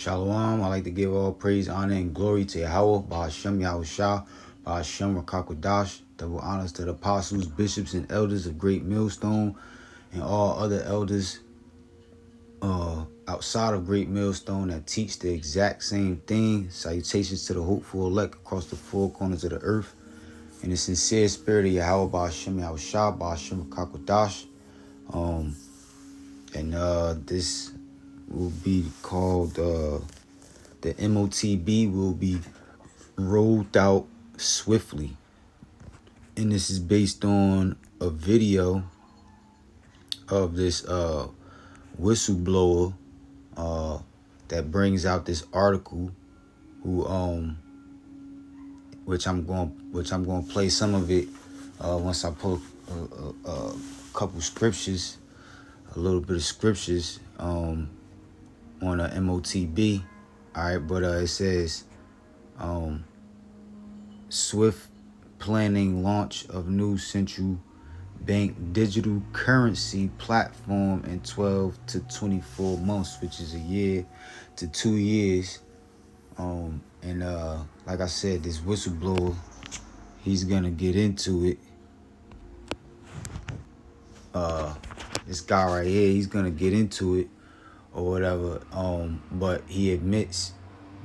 Shalom. I like to give all praise, honor, and glory to Yahweh, Ba'ashem Yahushua, Ba'ashem Rakakwadash. Double honors to the apostles, bishops, and elders of Great Millstone, and all other elders outside of Great Millstone that teach the exact same thing. Salutations to the hopeful elect across the four corners of the earth. In the sincere spirit of Yahweh, Ba'ashem Yahushua, Ba'ashem Rakakwadash. This will be called the MOTB will be rolled out swiftly, and this is based on a video of this whistleblower that brings out this article, who which I'm going to play some of it once I put a couple scriptures, a little bit of scriptures on a MOTB. All right, but it says swift planning launch of new central bank digital currency platform in 12 to 24 months, which is a year to 2 years. Like I said, this whistleblower, he's gonna get into it. This guy right here, he's gonna get into it or whatever. But he admits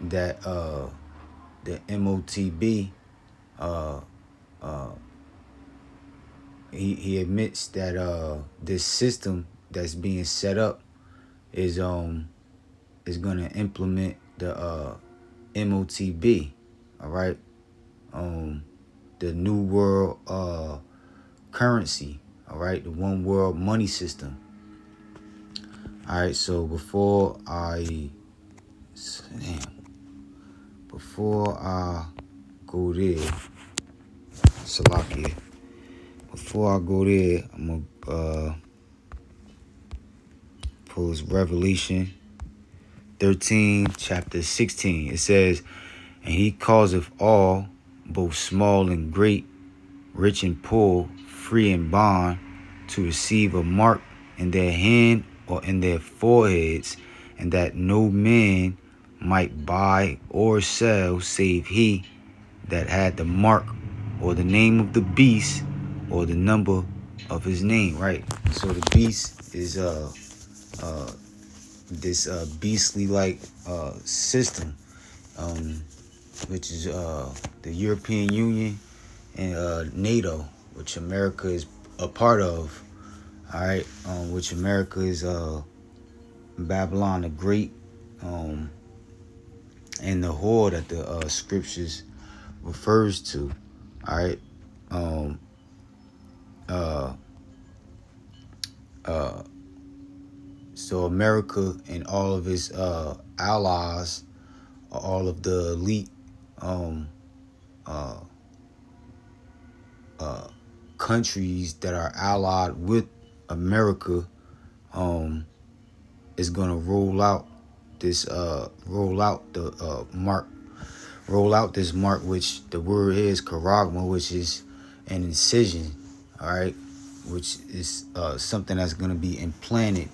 that the MOTB, he admits that this system that's being set up is gonna implement the MOTB, all right, the new world currency, all right, the one world money system. All right, so before I go there, Salakia, before I go there, I'm gonna pull this Revelation 13, chapter 16. It says, "And he causeth all, both small and great, rich and poor, free and bond, to receive a mark in their hand or in their foreheads, and that no man might buy or sell save he that had the mark or the name of the beast or the number of his name." Right. So the beast is this beastly like system, which is the European Union and NATO, which America is a part of. All right, which America is Babylon the Great, and the whore that the scriptures refers to. All right, so America and all of its allies, all of the elite countries that are allied with America, is gonna roll out this mark, which the word is charagma, which is an incision, all right, which is something that's gonna be implanted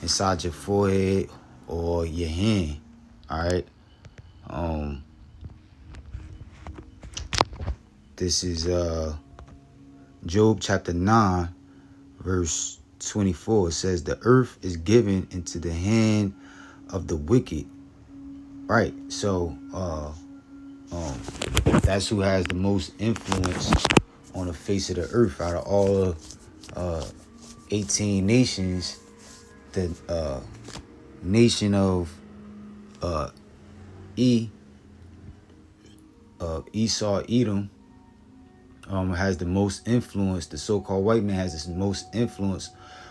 inside your forehead or your hand. All right, this is Job chapter 9, verse 24. It says, "The earth is given into the hand of the wicked." Right. So that's who has the most influence on the face of the earth out of all 18 nations. The nation of Esau, Edom, has the most influence. The so-called white man has the most influence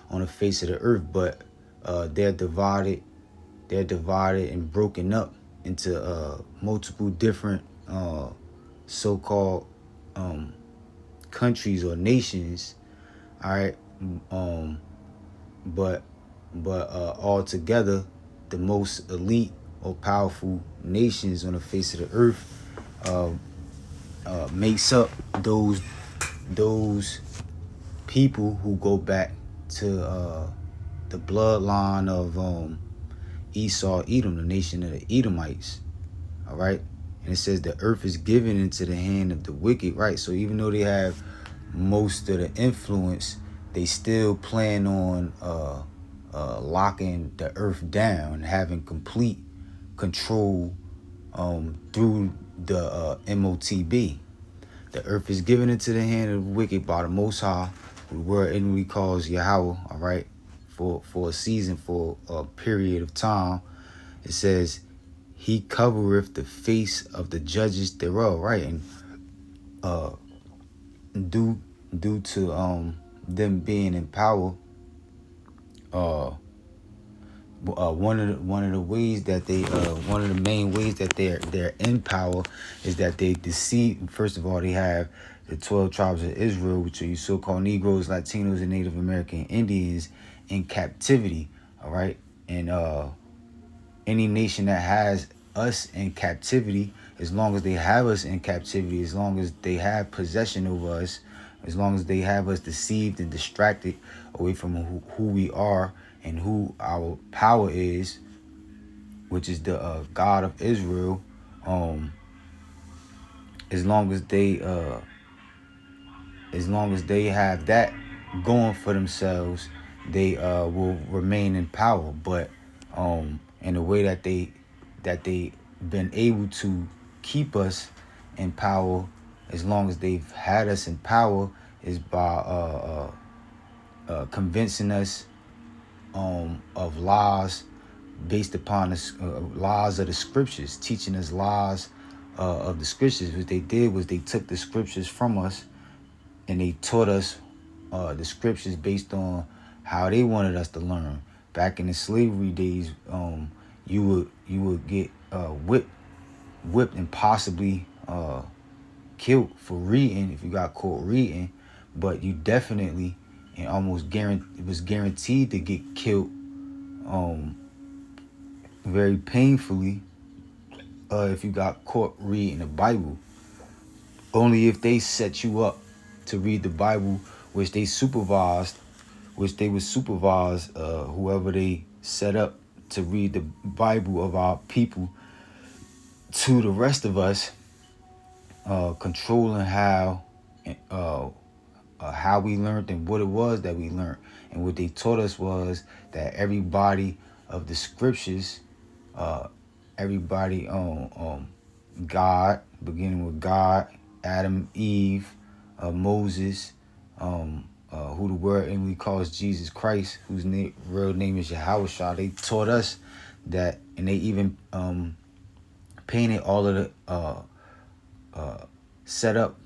on the face of the earth, but they're divided and broken up into multiple different so-called countries or nations. All right, but all together, the most elite or powerful nations on the face of the earth makes up those people who go back to the bloodline of Esau, Edom, the nation of the Edomites. All right. And it says the earth is given into the hand of the wicked. Right. So even though they have most of the influence, they still plan on locking the earth down, having complete control through the MOTB. The earth is given into the hand of the wicked by the Most High, who the word inwardly calls Yahweh, all right, for a season, for a period of time. It says, he covereth the face of the judges thereof, right? And due to them being in power, one of the ways that they one of the main ways that they're in power is that they deceive. First of all, they have the 12 tribes of Israel, which are you so-called Negroes, Latinos, and Native American Indians, in captivity. All right, and any nation that has us in captivity, as long as they have us in captivity, as long as they have possession over us, as long as they have us deceived and distracted away from who we are and who our power is, which is the God of Israel, as long as they have that going for themselves, they will remain in power. But in the way that they been able to keep us in power, as long as they've had us in power, is by convincing us of lies based upon the laws of the scriptures, teaching us lies of the scriptures. What they did was they took the scriptures from us and they taught us the scriptures based on how they wanted us to learn. Back in the slavery days, you would get whipped and possibly killed for reading if you got caught reading, but you definitely and almost guaranteed to get killed very painfully if you got caught reading the Bible. Only if they set you up to read the Bible, which they would supervise whoever they set up to read the Bible of our people to the rest of us, controlling how we learned and what it was that we learned. And what they taught us was that everybody of the scriptures, everybody on God, beginning with God, Adam, Eve, Moses, who the word inwardly calls Jesus Christ, whose real name is Yahweh. They taught us that, and they even painted all of the set up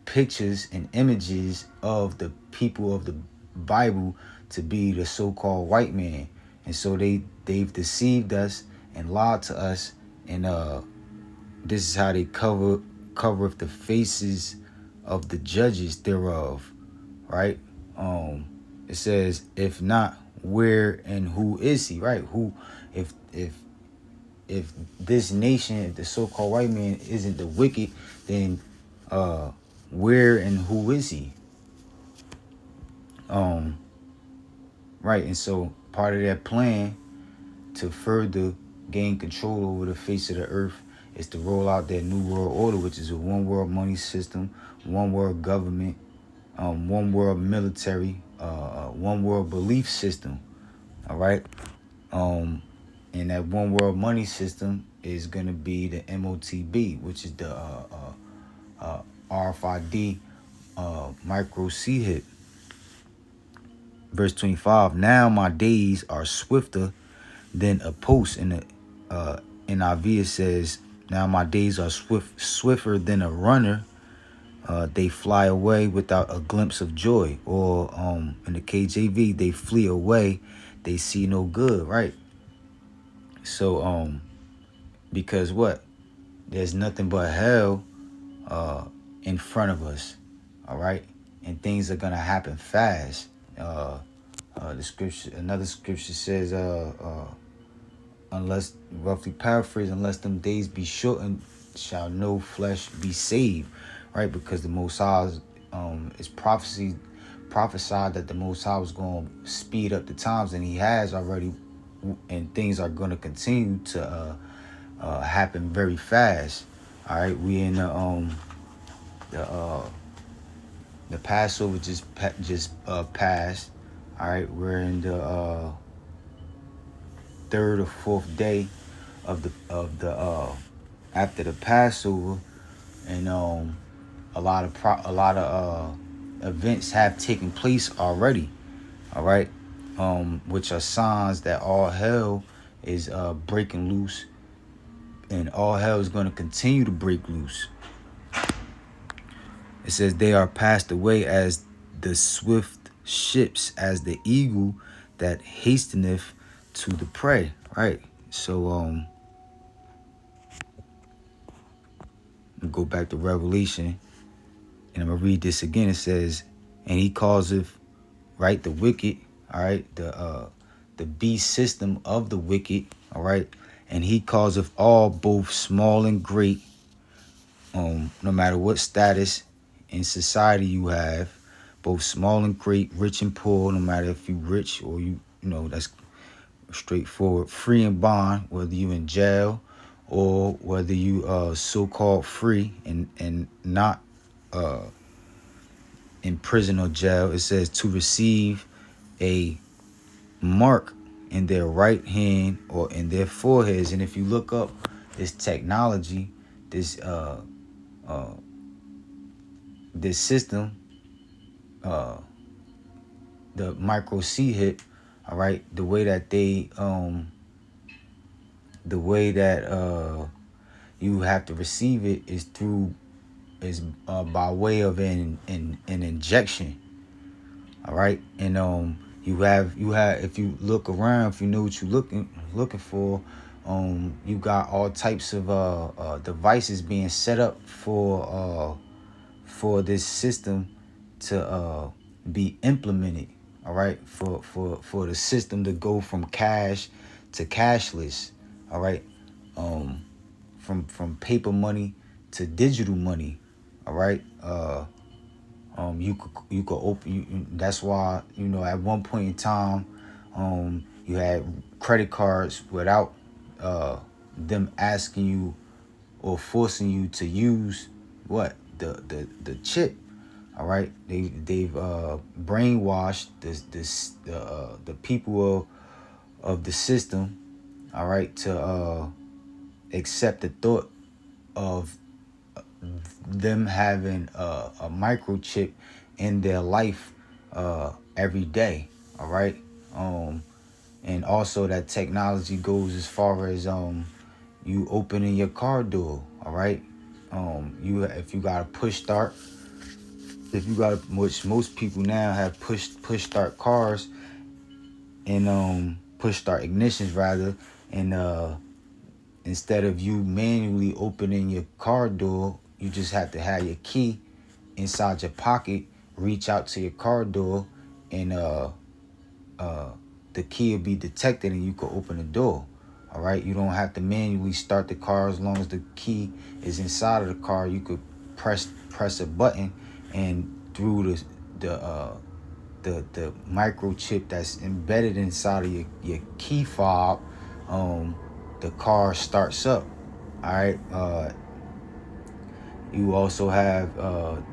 pictures and images of the people of the Bible to be the so-called white man. And so they've deceived us and lied to us, and this is how they cover the faces of the judges thereof, right? It says, if not, where and who is he, right? Who, if this nation, if the so-called white man isn't the wicked, then where and who is he? Right, and so part of their plan to further gain control over the face of the earth is to roll out their new world order, which is a one world money system, one world government, one world military, one world belief system. All right. And that one world money system is going to be the MOTB, which is the RFID micro C hit. Verse 25. Now my days are swifter than a post. In the NIV it says, now my days are swifter than a runner. They fly away without a glimpse of joy. Or in the KJV, they flee away, they see no good, right? So because what? There's nothing but hell in front of us, all right? And things are gonna happen fast. Another scripture says, unless, roughly paraphrase, unless them days be shortened, shall no flesh be saved, right? Because the Most High is prophesied that the Most High was going to speed up the times, and he has already and things are going to continue to happen very fast. All right, we in the uh, the Passover just passed. All right, we're in the third or fourth day of the after the Passover, and a lot of events have taken place already. All right, which are signs that all hell is breaking loose, and all hell is going to continue to break loose. It says they are passed away as the swift ships, as the eagle that hasteneth to the prey. Right. So go back to Revelation, and I'm gonna read this again. It says, and he causeth, right, the wicked, all right, the beast system of the wicked, all right, and he causeth all, both small and great, no matter what status in society you have, both small and great, rich and poor, no matter if you rich or you know, that's straightforward, free and bond, whether you in jail or whether you so-called free and not in prison or jail. It says to receive a mark in their right hand or in their foreheads. And if you look up this technology, this this system, the micro C hip, all right, the way that you have to receive it is by way of an injection. All right, and you have if you look around, if you know what you're looking for, you got all types of devices being set up for this system to be implemented. All right, for the system to go from cash to cashless. All right, from paper money to digital money. All right, you could open. That's why, you know, at one point in time, you had credit cards without them asking you or forcing you to use what the chip. All right, they've brainwashed the people of the system. All right, to accept the thought of them having a microchip in their life every day. All right, and also that technology goes as far as you opening your car door. All right, if you got a push start, which most people now have push start cars and push start ignitions rather, and instead of you manually opening your car door, you just have to have your key inside your pocket, reach out to your car door, and the key will be detected and you can open the door. All right, you don't have to manually start the car. As long as the key is inside of the car, you could press a button, and through the microchip that's embedded inside of your key fob, the car starts up. All right. You also have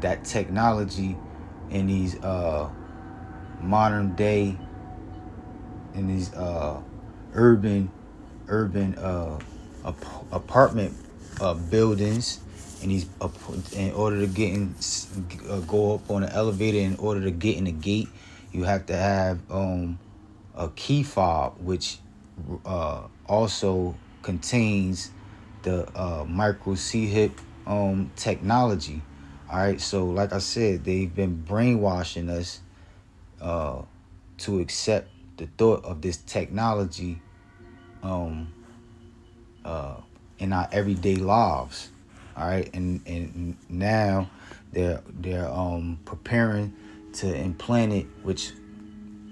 that technology in these modern day, in these urban apartment buildings, and these in order to go up on the elevator, in order to get in the gate, you have to have a key fob, which also contains the micro C hip technology. All right, so like I said, they've been brainwashing us to accept the thought of this technology in our everyday lives. All right, and now they're preparing to implant it, which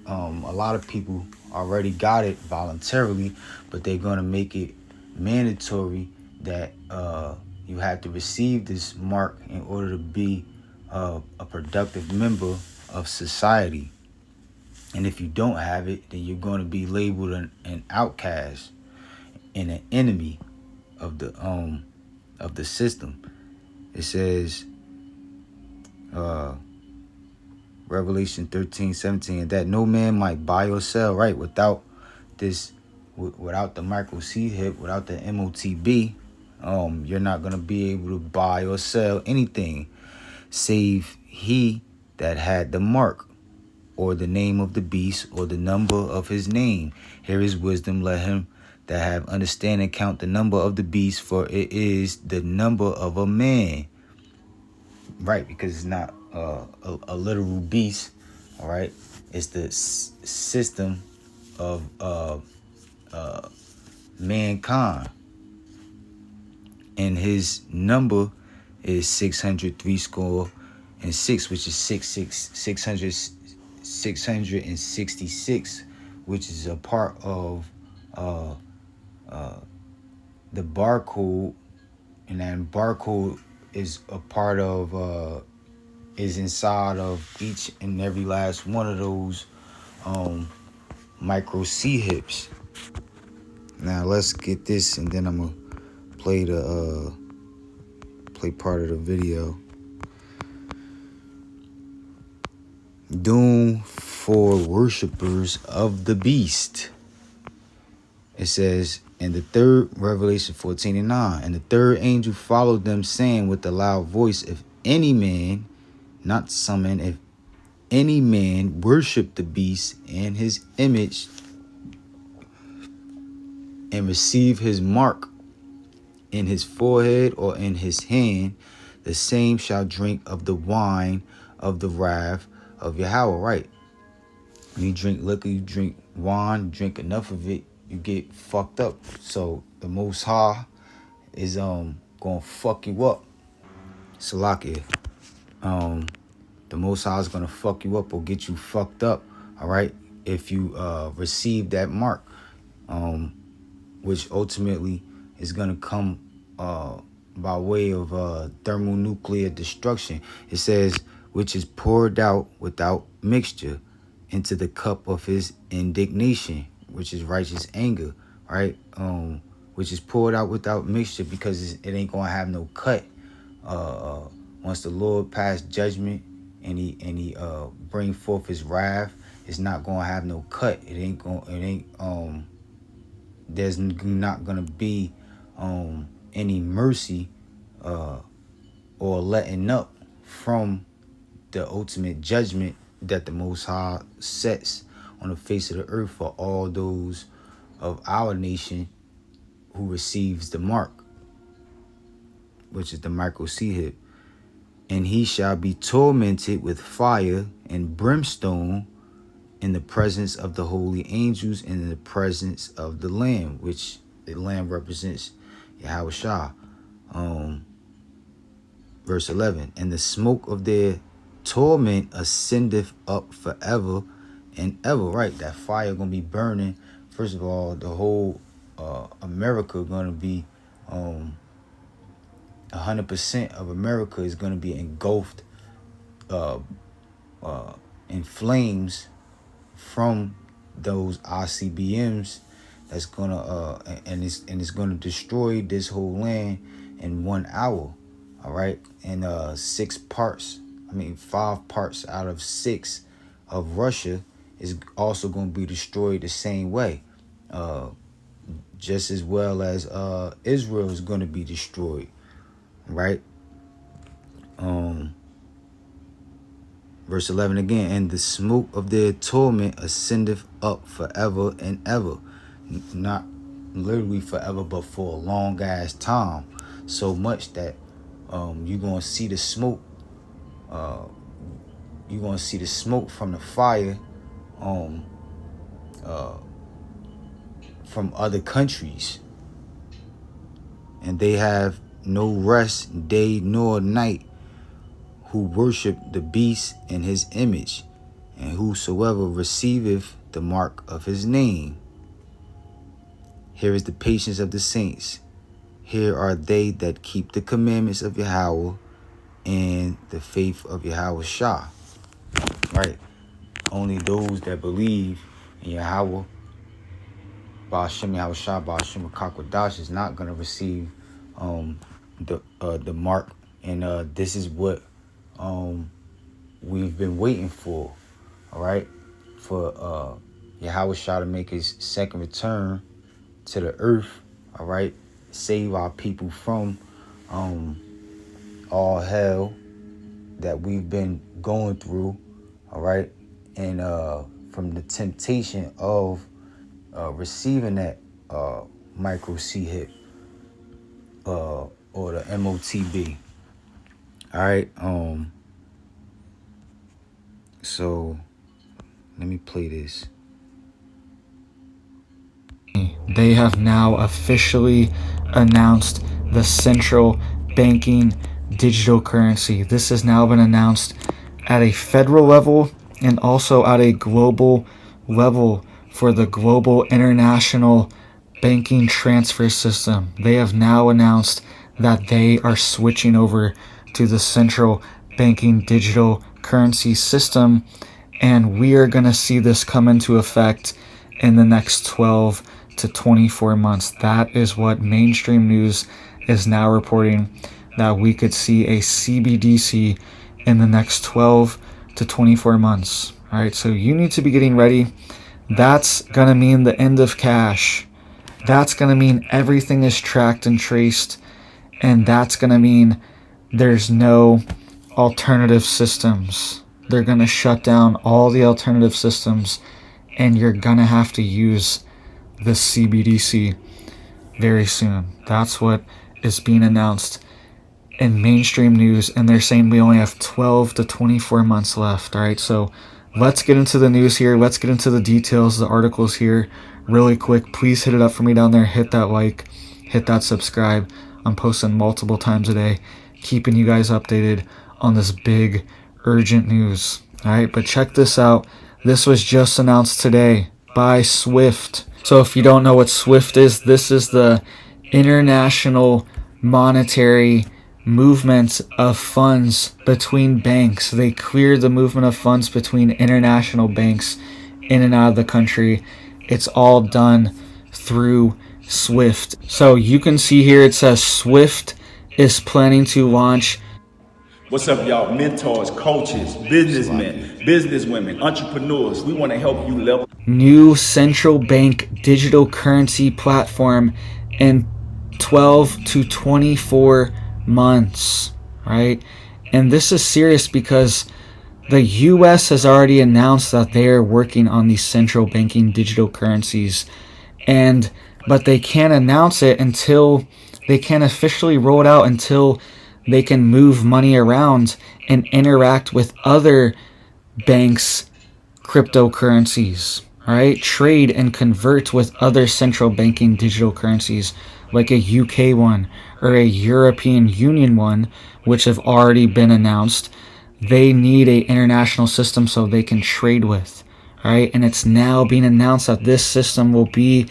a lot of people already got it voluntarily, but they're gonna make it mandatory that you have to receive this mark in order to be a productive member of society. And if you don't have it, then you're going to be labeled an outcast and an enemy of the system. It says, Revelation 13:17, that no man might buy or sell, right, without the micro C hip, without the MOTB. You're not gonna be able to buy or sell anything save he that had the mark, or the name of the beast, or the number of his name. Here is wisdom. Let him that have understanding count the number of the beast, for it is the number of a man. Right, because it's not a literal beast. All right, it's the system of mankind, and his number is 603 score and 6, which is 666, which is a part of the barcode, and that barcode is a part of is inside of each and every last one of those micro C hips. Now let's get this, and then I'm gonna play part of the video. Doom for worshipers of the beast. It says in the third, Revelation 14:9, and the third angel followed them, saying with a loud voice, if any man, not summon, if any man worship the beast and his image and receive his mark in his forehead or in his hand, the same shall drink of the wine of the wrath of Yahweh. Right. When you drink liquor, you drink wine, drink enough of it, you get fucked up. So the Most High is gonna fuck you up. Salakia. The Most High is gonna fuck you up or get you fucked up. All right, if you receive that mark, which ultimately is gonna come by way of thermonuclear destruction. It says, which is poured out without mixture into the cup of his indignation, which is righteous anger, right? Which is poured out without mixture, because it ain't gonna have no cut. Once the Lord pass judgment and he bring forth his wrath, it's not gonna have no cut. There's not gonna be any mercy or letting up from the ultimate judgment that the Most High sets on the face of the earth for all those of our nation who receives the mark, which is the micro C hip. And he shall be tormented with fire and brimstone in the presence of the holy angels and in the presence of the Lamb, which the Lamb represents Yahweh Shah. Verse 11, and the smoke of their torment ascendeth up forever and ever. Right, that fire gonna be burning. First of all, the whole America gonna be 100% of America is gonna be engulfed in flames from those ICBMs. That's gonna and it's gonna destroy this whole land in 1 hour. All right, and 5 parts out of 6 of Russia is also going to be destroyed the same way, just as well as Israel is going to be destroyed, right? Verse 11 again, and the smoke of their torment ascendeth up forever and ever. Not literally forever, but for a long ass time, so much that you're gonna see the smoke. You're gonna see the smoke from the fire, from other countries, and they have no rest day nor night, who worship the beast and his image, and whosoever receiveth the mark of his name. Here is the patience of the saints. Here are they that keep the commandments of Yahweh and the faith of Yahweh Shah. Right. only those that believe in Yahweh, Ba'ashem Yahushua, Ba'ashem Kakwadash is not going to receive the mark. And this is what we've been waiting for, all right? For Yahushua to make his second return to the earth, all right? Save our people from all hell that we've been going through, all right? And from the temptation of receiving that micro C hip or the MOTB. All right. So let me play this. They have now officially announced the central banking digital currency. This has now been announced at a federal level and also at a global level for the global international banking transfer system. They have now announced that they are switching over to the central banking digital currency system, and we are going to see this come into effect in the next 12 to 24 months. That is what mainstream news is now reporting, that we could see a CBDC in the next 12 to 24 months. All right, so you need to be getting ready. That's going to mean the end of cash. That's going to mean everything is tracked and traced, and that's going to mean there's no alternative systems. They're going to shut down all the alternative systems, and you're going to have to use the CBDC very soon. That's what is being announced in mainstream news, and they're saying we only have 12 to 24 months left. All right, so let's get into the news here. Let's get into the details, the articles here really quick. Please hit it up for me down there. Hit that like, hit that subscribe. I'm posting multiple times a day, keeping you guys updated on this big, urgent news. All right, but check this out. This was just announced today by SWIFT. So if you don't know what SWIFT is, this is the international monetary movement of funds between banks. They clear the movement of funds between international banks in and out of the country. It's all done through SWIFT. So you can see here it says SWIFT is planning to launch. What's up, y'all? Mentors, coaches, businessmen, businesswomen, entrepreneurs. We want to help you level. New central bank digital currency platform in 12 to 24 months, right? And this is serious because the US has already announced that they are working on these central banking digital currencies, but they can't announce it until they can't officially roll it out until they can move money around and interact with other banks' cryptocurrencies, right? Trade and convert with other central banking digital currencies like a UK one or a European Union one, which have already been announced. They need an international system so they can trade with, right? And it's now being announced that this system will be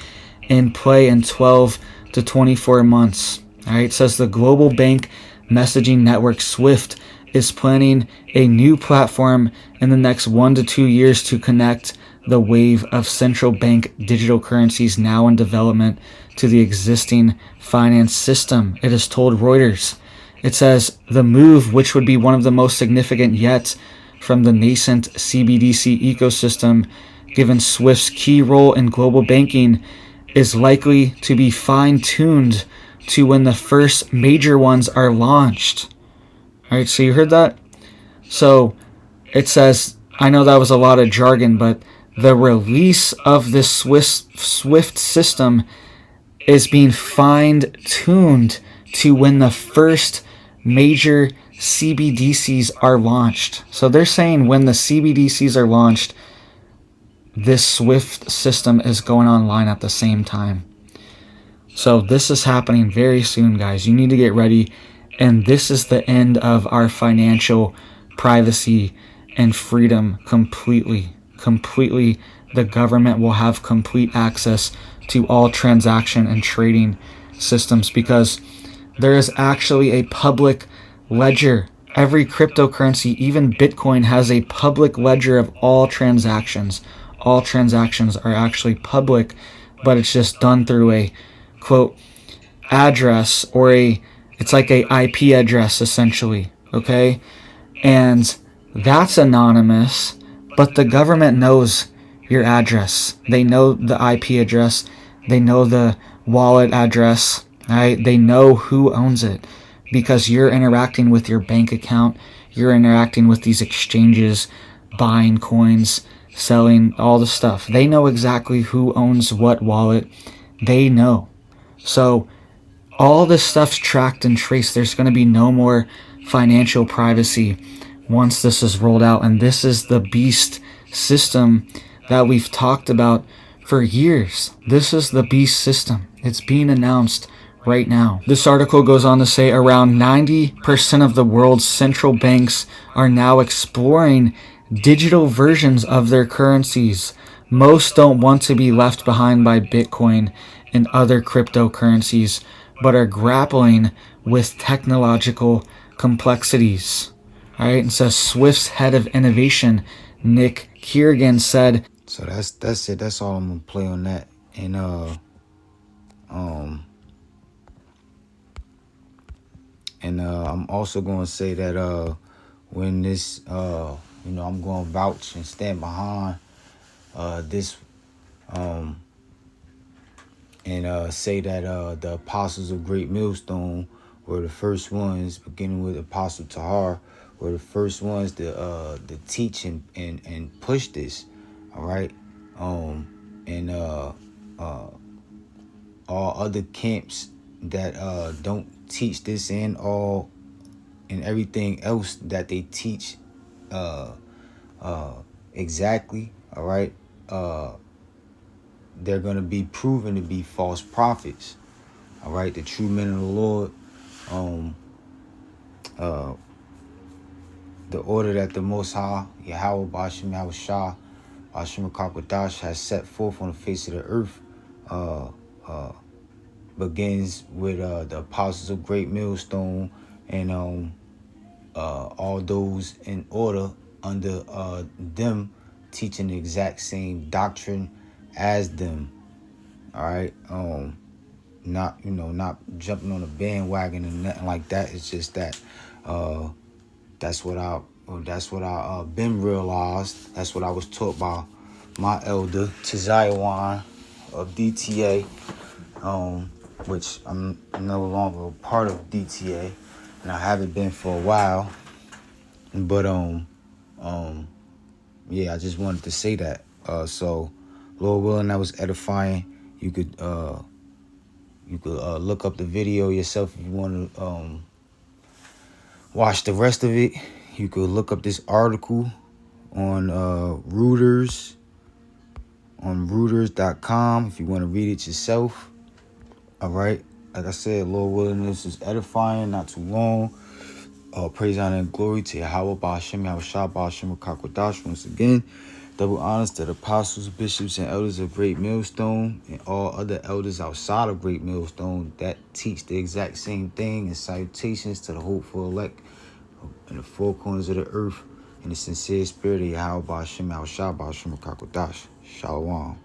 in play in 12 to 24 months. All right, it says the global bank messaging network SWIFT is planning a new platform in the next 1 to 2 years to connect the wave of central bank digital currencies now in development to the existing finance system. It has told Reuters. It says the move, which would be one of the most significant yet from the nascent CBDC ecosystem, given SWIFT's key role in global banking, is likely to be fine-tuned to when the first major ones are launched. All right, so you heard that? So it says, I know that was a lot of jargon, but the release of this SWIFT system is being fine-tuned to when the first major CBDCs are launched. So they're saying when the CBDCs are launched, this SWIFT system is going online at the same time. So this is happening very soon, guys. You need to get ready. And this is the end of our financial privacy and freedom completely. Completely, the government will have complete access to all transaction and trading systems because there is actually a public ledger Every cryptocurrency, even Bitcoin, has a public ledger of all transactions. All transactions are actually public, but it's just done through a quote address, or it's like a IP address essentially, okay? And that's anonymous, but the government knows your address. They know the IP address. They know the wallet address, right? They know who owns it because you're interacting with your bank account. You're interacting with these exchanges, buying coins, selling all the stuff. They know exactly who owns what wallet. They know. So all this stuff's tracked and traced. There's going to be no more financial privacy once this is rolled out. And this is the beast system that we've talked about for years. This is the beast system. It's being announced right now. This article goes on to say around 90% of the world's central banks are now exploring digital versions of their currencies. Most don't want to be left behind by Bitcoin and other cryptocurrencies, but are grappling with technological complexities. All right, and so Swift's head of innovation, Nick Kiergan, said, So that's it. That's all I'm gonna play on that. And I'm also gonna say that when this I'm gonna vouch and stand behind this and say that the apostles of Great Millstone were the first ones, beginning with Apostle Tahar, were the first ones to teach and push this. All right, and all other camps that don't teach this and everything else that they teach exactly. All right, they're going to be proven to be false prophets. All right, the true men of the Lord, the order that the Most High, Yahweh Bashim Yahweh Shah, Bashim Kakwadash has set forth on the face of the earth, begins with the apostles of Great Millstone and all those in order under them teaching the exact same doctrine as them. All right, not jumping on a bandwagon and nothing like that. It's just that that's what I been realized. That's what I was taught by my elder Tizayawan of DTA, which I'm no longer a part of DTA, and I haven't been for a while. But yeah, I just wanted to say that. So, Lord willing, that was edifying. You could look up the video yourself if you want to watch the rest of it. You could look up this article on Reuters, on Reuters.com if you want to read it yourself. All right. Like I said, Lord willing, this is edifying, not too long. Praise, honor, and glory to Yahweh, Ba'ashem, Yahweh Shah, Ba'ashem, Kakwadash. Once again, double honors to the apostles, bishops, and elders of Great Millstone and all other elders outside of Great Millstone that teach the exact same thing. And salutations to the hopeful elect in the four corners of the earth in the sincere spirit of Yahweh, Ba'ashem, Yahweh Shah, Ba'ashem, Kakwadash. Shalom.